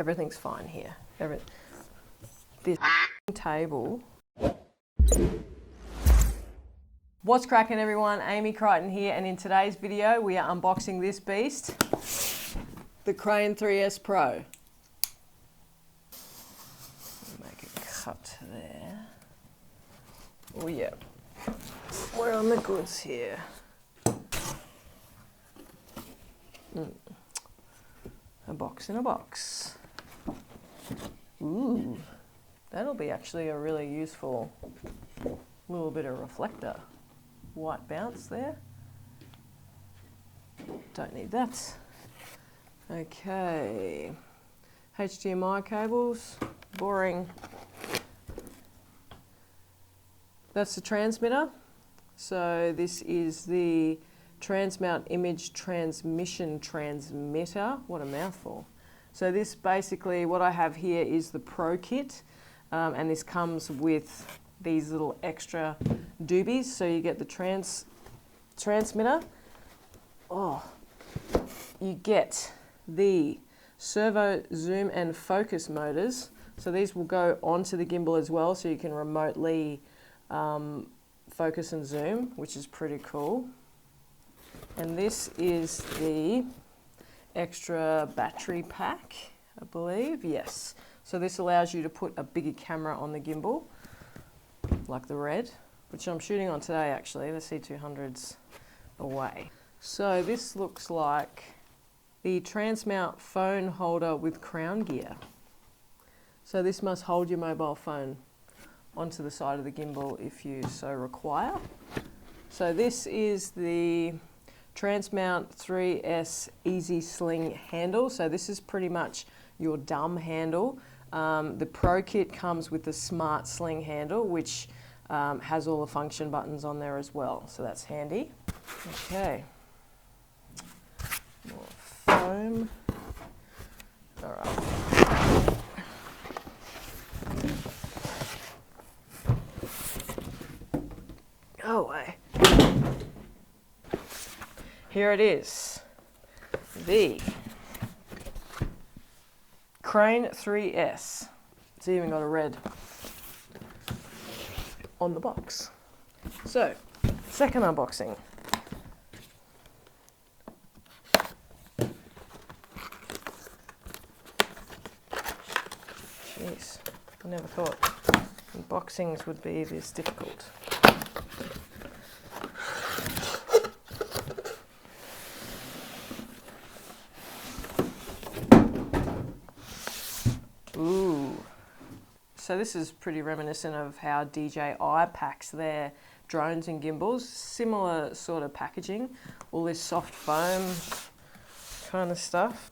everything's fine here. This table. What's cracking, everyone? Amy Crichton here, and in today's video we are unboxing this beast, the Crane 3S Pro. Make a cut there. Oh yeah, we're on the goods here. A box in a box. Ooh, that'll be actually a really useful little bit of reflector. White bounce there. Don't need that. Okay. HDMI cables. Boring. That's the transmitter. So this is the Transmount Image Transmission Transmitter. What a mouthful. So this basically, what I have here is the Pro Kit, and this comes with these little extra doobies. So you get the transmitter. Oh, you get the servo zoom and focus motors. So these will go onto the gimbal as well, so you can remotely focus and zoom, which is pretty cool. And this is the extra battery pack, I believe, yes. So this allows you to put a bigger camera on the gimbal, like the Red, which I'm shooting on today actually. The C200's away. So this looks like the Transmount phone holder with crown gear. So this must hold your mobile phone onto the side of the gimbal if you so require. So this is the Transmount 3S Easy Sling handle. So this is pretty much your dumb handle. The Pro Kit comes with the Smart Sling handle, which has all the function buttons on there as well. So that's handy. Okay. More foam. All right. Go away. Here it is, the Crane 3S. It's even got a red on the box. So, second unboxing. Jeez, I never thought unboxings would be this difficult. Ooh, so this is pretty reminiscent of how DJI packs their drones and gimbals. Similar sort of packaging, all this soft foam kind of stuff.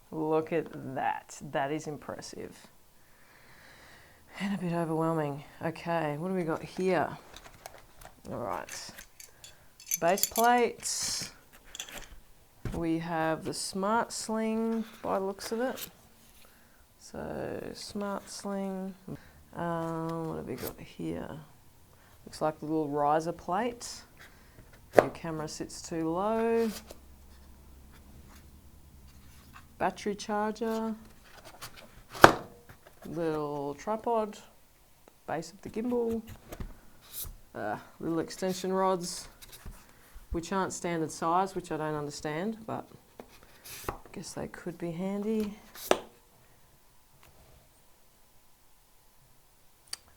Look at that, that is impressive. And a bit overwhelming. Okay, what do we got here? All right, base plates. We have the Smart Sling by the looks of it. So Smart Sling. What have we got here? Looks like the little riser plate. If your camera sits too low. Battery charger. Little tripod. Base of the gimbal. Little extension rods, which aren't standard size, which I don't understand, but I guess they could be handy.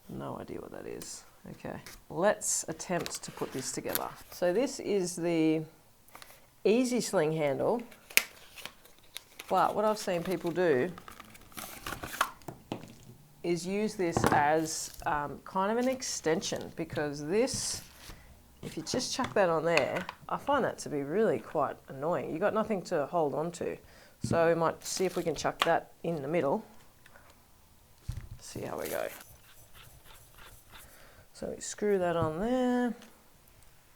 No idea what that is. Okay, let's attempt to put this together. So this is the Easy Sling handle, but what I've seen people do is use this as kind of an extension, because this, if you just chuck that on there, I find that to be really quite annoying. You've got nothing to hold on to. So we might see if we can chuck that in the middle. See how we go. So we screw that on there,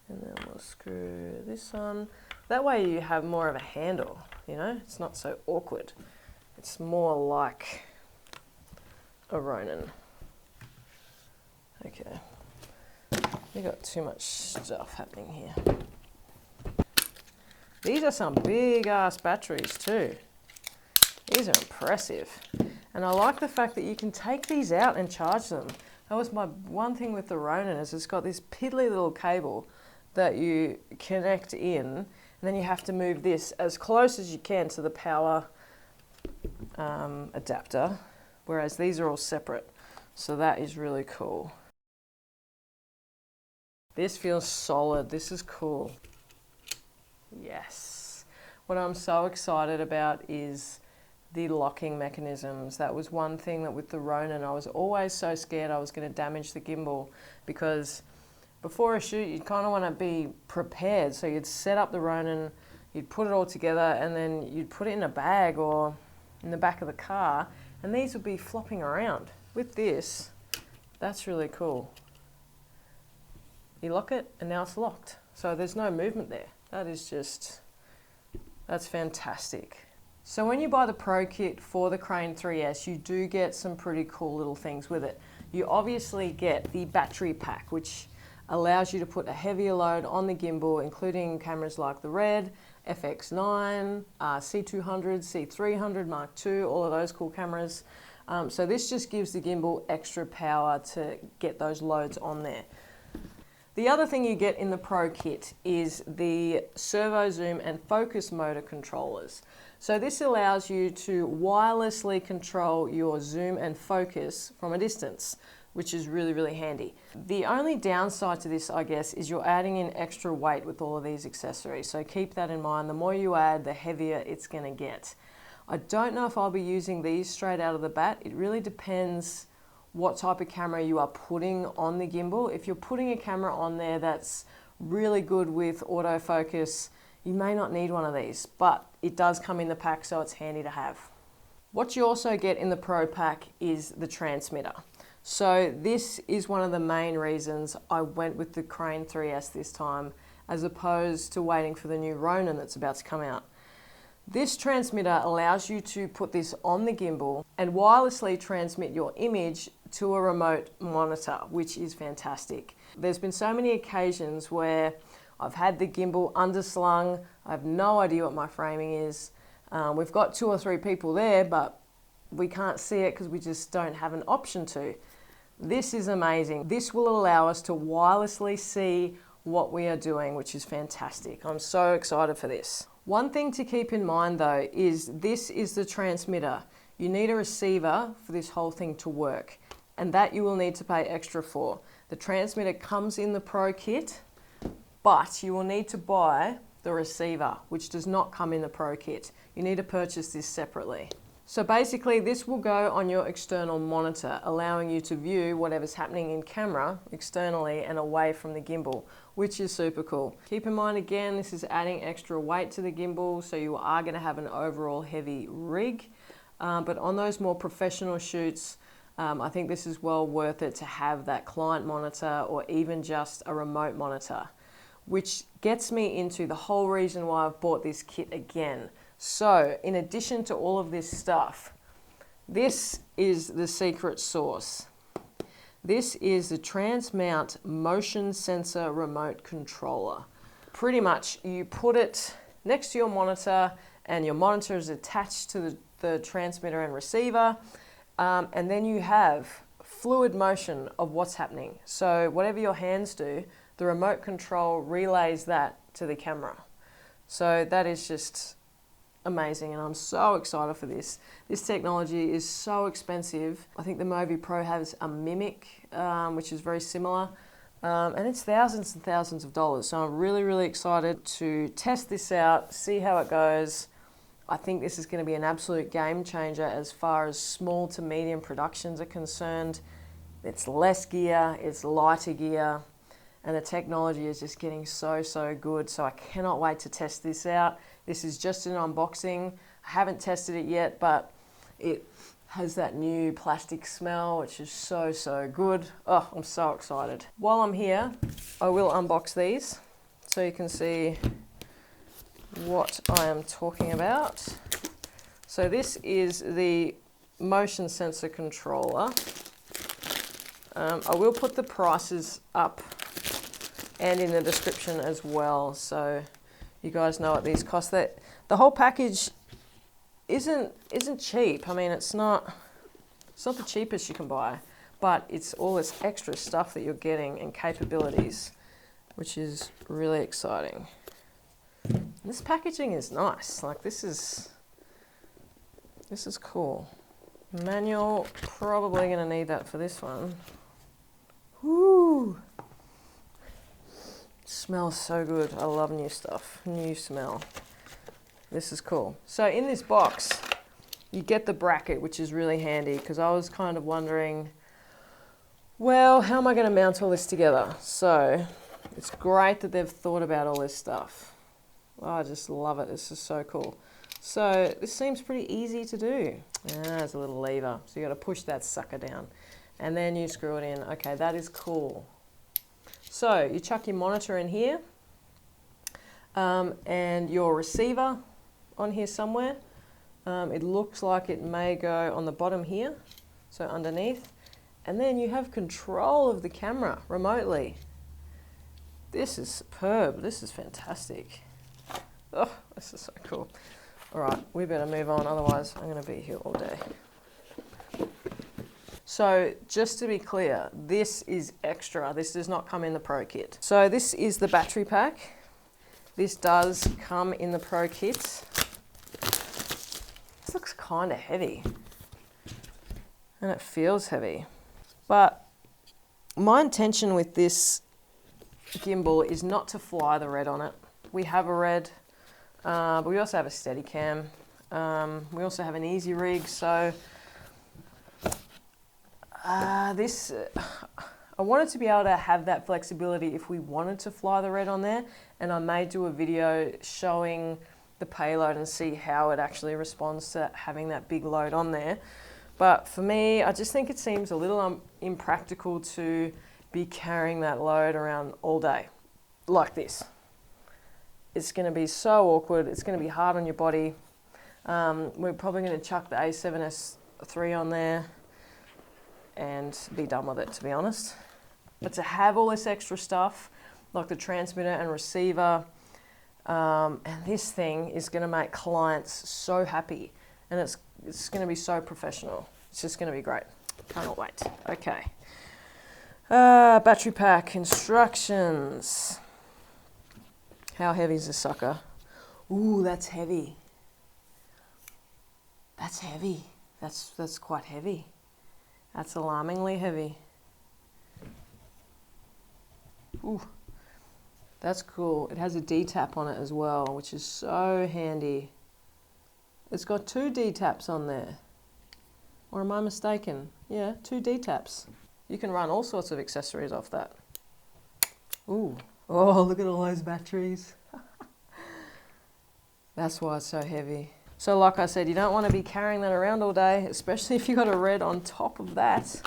and then we'll screw this on. That way you have more of a handle, you know? It's not so awkward. It's more like a Ronin. Okay. We got too much stuff happening here. These are some big ass batteries too. These are impressive. And I like the fact that you can take these out and charge them. That was my one thing with the Ronin, is it's got this piddly little cable that you connect in, and then you have to move this as close as you can to the power adapter, whereas these are all separate. So that is really cool. This feels solid. This is cool. Yes. What I'm so excited about is the locking mechanisms. That was one thing that with the Ronin, I was always so scared I was going to damage the gimbal, because before a shoot you'd kind of want to be prepared. So you'd set up the Ronin, you'd put it all together, and then you'd put it in a bag or in the back of the car, and these would be flopping around. With this, that's really cool. You lock it and now it's locked. So there's no movement there. That is just, that's fantastic. So when you buy the Pro Kit for the Crane 3S, you do get some pretty cool little things with it. You obviously get the battery pack, which allows you to put a heavier load on the gimbal, including cameras like the Red, FX9, C200, C300, Mark II, all of those cool cameras. So this just gives the gimbal extra power to get those loads on there. The other thing you get in the Pro Kit is the servo zoom and focus motor controllers. So this allows you to wirelessly control your zoom and focus from a distance, which is really, really handy. The only downside to this, I guess, is you're adding in extra weight with all of these accessories. So keep that in mind. The more you add, the heavier it's gonna get. I don't know if I'll be using these straight out of the bat. It really depends what type of camera you are putting on the gimbal. If you're putting a camera on there that's really good with autofocus, you may not need one of these, but it does come in the pack, so it's handy to have. What you also get in the Pro Pack is the transmitter. So this is one of the main reasons I went with the Crane 3S this time, as opposed to waiting for the new Ronin that's about to come out. This transmitter allows you to put this on the gimbal and wirelessly transmit your image to a remote monitor, which is fantastic. There's been so many occasions where I've had the gimbal underslung, I have no idea what my framing is. We've got 2 or 3 people there, but we can't see it because we just don't have an option to. This is amazing. This will allow us to wirelessly see what we are doing, which is fantastic. I'm so excited for this. One thing to keep in mind though is this is the transmitter. You need a receiver for this whole thing to work, and that you will need to pay extra for. The transmitter comes in the Pro Kit, but you will need to buy the receiver, which does not come in the Pro Kit. You need to purchase this separately. So basically this will go on your external monitor, allowing you to view whatever's happening in camera externally and away from the gimbal, which is super cool. Keep in mind again, this is adding extra weight to the gimbal, so you are going to have an overall heavy rig. But on those more professional shoots, I think this is well worth it to have that client monitor or even just a remote monitor, which gets me into the whole reason why I've bought this kit again. So in addition to all of this stuff, this is the secret sauce. This is the Transmount Motion Sensor Remote Controller. Pretty much you put it next to your monitor and your monitor is attached to the transmitter and receiver, and then you have fluid motion of what's happening. So whatever your hands do, the remote control relays that to the camera. So that is just amazing, and I'm so excited for this. This technology is so expensive. I think the Movi Pro has a Mimic, which is very similar, and it's thousands and thousands of dollars. So I'm really, really excited to test this out, see how it goes. I think this is going to be an absolute game changer as far as small to medium productions are concerned. It's less gear, it's lighter gear, and the technology is just getting so, so good. So I cannot wait to test this out. This is just an unboxing. I haven't tested it yet, but it has that new plastic smell, which is so, so good. Oh, I'm so excited. While I'm here, I will unbox these so you can see what I am talking about. So this is the motion sensor controller. I will put the prices up and in the description as well, so You guys know what these cost. That the whole package isn't cheap. I mean, it's not the cheapest you can buy, but it's all this extra stuff that you're getting and capabilities, which is really exciting. This packaging is nice. Like this is cool. Manual, probably going to need that for this one. Woo! Smells so good. I love new stuff. New smell. This is cool. So in this box, you get the bracket, which is really handy because I was kind of wondering, well, how am I going to mount all this together? So it's great that they've thought about all this stuff. Oh, I just love it. This is so cool. So this seems pretty easy to do. There's a little lever. So you got to push that sucker down and then you screw it in. Okay, that is cool. So you chuck your monitor in here and your receiver on here somewhere. It looks like it may go on the bottom here, so underneath. And then you have control of the camera remotely. This is superb. This is fantastic. Oh, this is so cool. All right, we better move on, otherwise I'm going to be here all day. So just to be clear, this is extra. This does not come in the Pro kit. So this is the battery pack. This does come in the Pro kit. This looks kind of heavy. And it feels heavy. But my intention with this gimbal is not to fly the Red on it. We have a Red, but we also have a Steadicam. We also have an Easy Rig, so I wanted to be able to have that flexibility if we wanted to fly the Red on there, and I may do a video showing the payload and see how it actually responds to having that big load on there. But for me, I just think it seems a little impractical to be carrying that load around all day like this. It's going to be so awkward. It's going to be hard on your body. We're probably going to chuck the A7S III on there and be done with it, to be honest. But to have all this extra stuff, like the transmitter and receiver, and this thing is going to make clients so happy, and it's going to be so professional. It's just going to be great. Cannot wait. Okay. Battery pack instructions. How heavy is this sucker? Ooh, that's heavy. That's heavy. That's quite heavy. That's alarmingly heavy. Ooh, that's cool. It has a D-tap on it as well, which is so handy. It's got 2 D-taps on there. Or am I mistaken? Yeah, 2 D-taps. You can run all sorts of accessories off that. Ooh, oh, look at all those batteries. That's why it's so heavy. So like I said, you don't want to be carrying that around all day, especially if you've got a Red on top of that.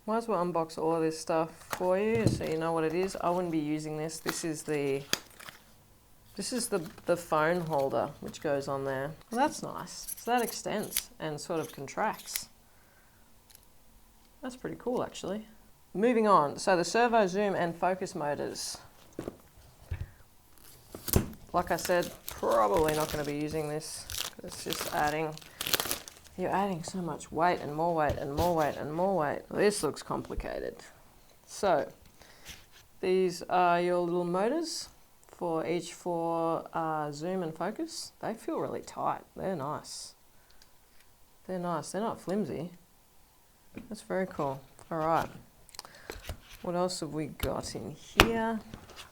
Might as well unbox all of this stuff for you so you know what it is. I wouldn't be using this. This is the phone holder which goes on there. Well, that's nice. So that extends and sort of contracts. That's pretty cool actually. Moving on, so the servo, zoom and focus motors. Like I said, probably not going to be using this. It's just you're adding so much weight and more weight and more weight and more weight. This looks complicated. So these are your little motors for each for zoom and focus. They feel really tight. They're nice. They're nice. They're not flimsy. That's very cool. All right. What else have we got in here?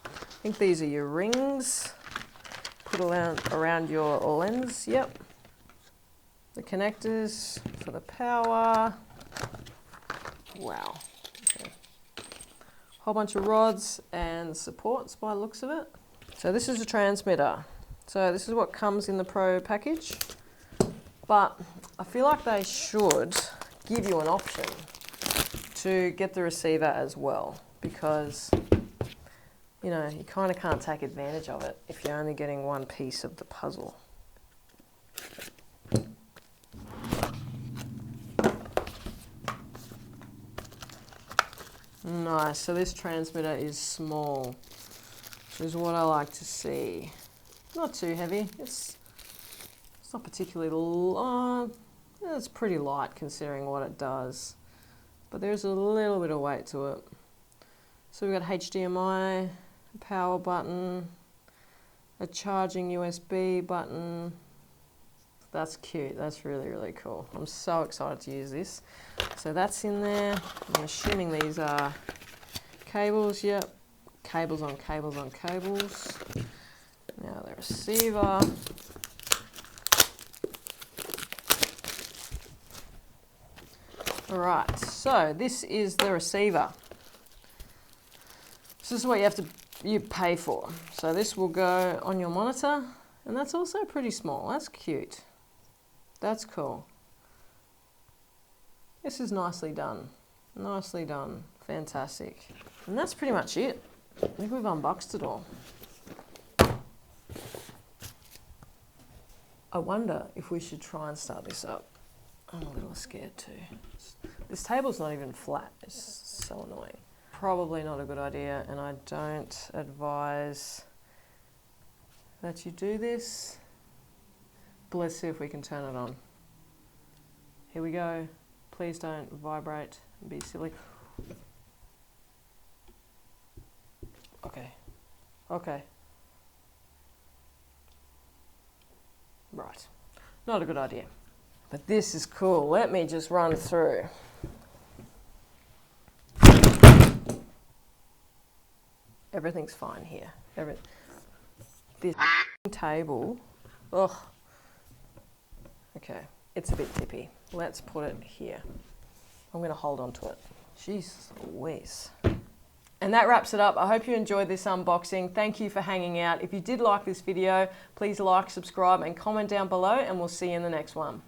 I think these are your rings. Put around your lens. Yep. The connectors for the power. Wow. Okay. Whole bunch of rods and supports by the looks of it. So this is a transmitter. So this is what comes in the Pro package. But I feel like they should give you an option to get the receiver as well, because you know, you kind of can't take advantage of it if you're only getting one piece of the puzzle. Nice, so this transmitter is small, which is what I like to see. Not too heavy. It's not particularly long. It's pretty light considering what it does. But there's a little bit of weight to it. So we've got HDMI, a power button, a charging USB button. That's cute. That's really, really cool. I'm so excited to use this. So that's in there. I'm assuming these are cables. Yep. Cables on cables on cables. Now the receiver. Alright, so this is the receiver. So this is what you pay for. So this will go on your monitor, and that's also pretty small. That's cute. That's cool. This is nicely done. Nicely done. Fantastic. And that's pretty much it. I think we've unboxed it all. I wonder if we should try and start this up. I'm a little scared too. This table's not even flat. It's so annoying. Probably not a good idea, and I don't advise that you do this. But let's see if we can turn it on. Here we go. Please don't vibrate and be silly. Okay. Okay. Right. Not a good idea. But this is cool. Let me just run through. Everything's fine here. This table, ugh. Okay, it's a bit tippy. Let's put it here. I'm going to hold on to it. Jeez Louise. And that wraps it up. I hope you enjoyed this unboxing. Thank you for hanging out. If you did like this video, please like, subscribe, and comment down below, and we'll see you in the next one.